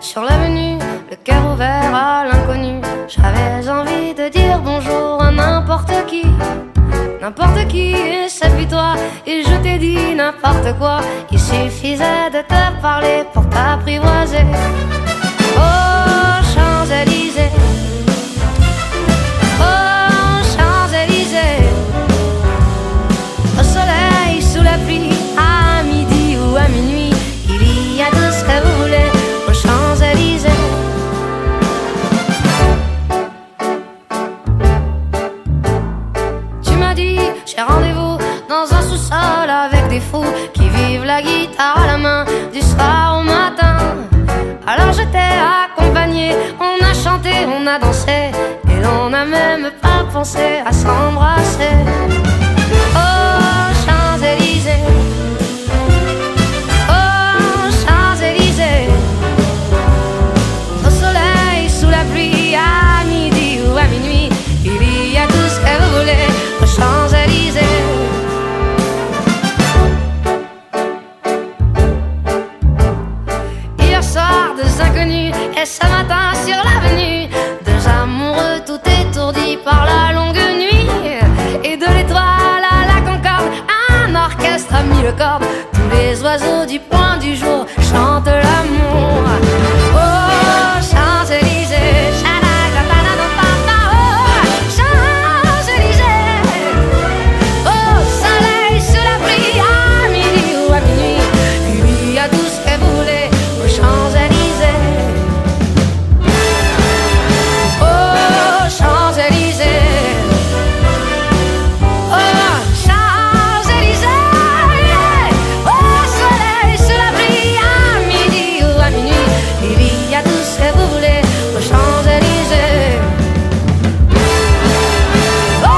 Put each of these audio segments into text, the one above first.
sur l'avenue, le cœur ouvert à l'inconnu. J'avais envie de dire bonjour à n'importe qui, et c'est puis toi. Et je t'ai dit n'importe quoi, il suffisait de te parler pour t'apprivoiser. Oh Champs-Élysées, oh Champs-Élysées, au soleil, sous la pluie, à midi ou à minuit, il y a tout ce que vous voulez aux Champs-Élysées. Tu m'as dit, j'ai rendez-vous dans un sous-sol avec des fous qui vivent la guitare à la main du soir au matin. Alors je t'ai accompagné, on a chanté, on a dansé, et l'on n'a même pas pensé à s'embrasser. Oh Champs-Élysées, oh Champs-Élysées, au soleil, sous la pluie, à midi ou à minuit, il y a tout ce que vous voulez aux Champs-Élysées. Hier soir, deux inconnus, et ce matin sur l'avenue, deux amoureux tout étourdis par la longue nuit. Et de l'étoile à la Concorde, un orchestre a mis le cordes. Tous les oiseaux du point du jour chantent l'amour. Oh Champs-Élysées, oh soleil, sous la pluie, à midi ou à minuit, il y a tout ce que vous voulez aux Champs-Élysées. Oh Champs-Élysées, oh Champs-Élysées, oh soleil, sous la pluie, à midi ou à minuit, il y a tout ce que vous voulez aux Champs-Élysées. Oh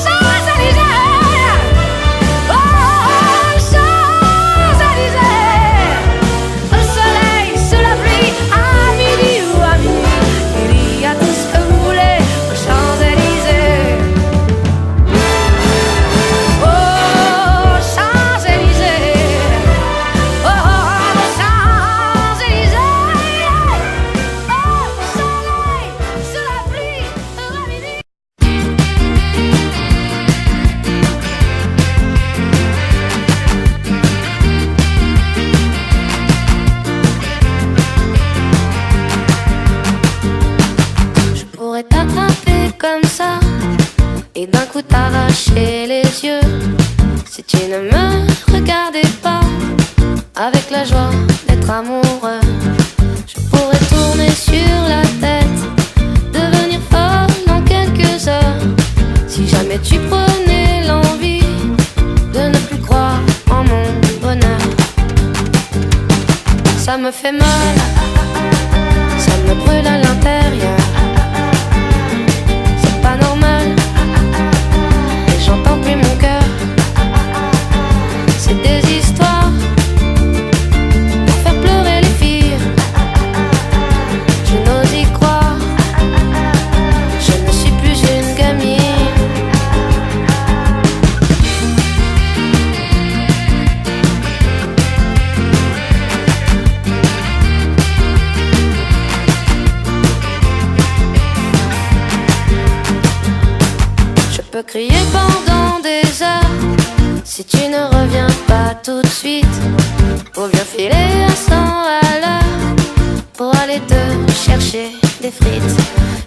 Champs-Élysées, oh Champs-Élysées, au soleil, sous la pluie, à midi ou à minuit, il y a tout ce que vous voulez aux Champs-Élysées. Oh Champs-Élysées, oh Champs-Élysées, oh soleil, sous la pluie, à midi. Je pourrais t'attraper comme ça et d'un coup t'arracher les yeux si tu ne me regardais pas avec la joie d'être amoureux. Je pourrais tourner sur la tête, devenir folle en quelques heures si jamais tu prenais l'envie de ne plus croire en mon bonheur. Ça me fait mal, ça me brûle à l'intérieur. C'est pas normal, et j'entends plus mon cœur. C'est des histoires pour faire pleurer les filles. Je n'ose y croire, je ne suis plus une gamine. Je peux crier pendant des heures si tu ne reviens pas tout de suite, ou bien filer à 100 à l'heure pour aller te chercher des frites.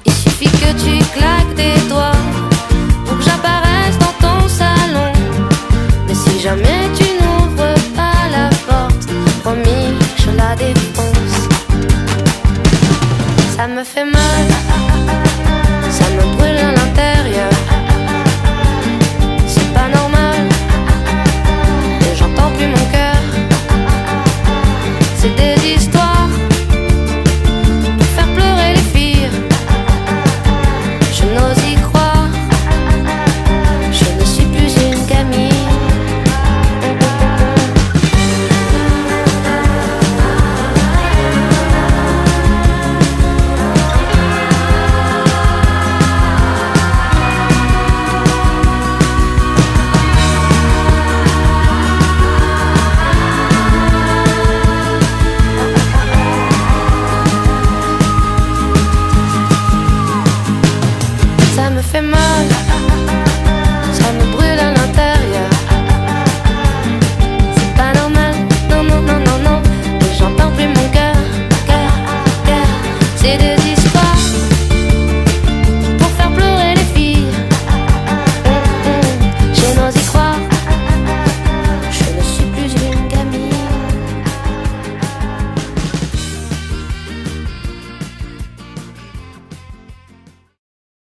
Il suffit que tu claques des doigts pour que j'apparaisse dans ton salon. Mais si jamais tu n'ouvres pas la porte, promis, je la défonce. Ça me fait mal,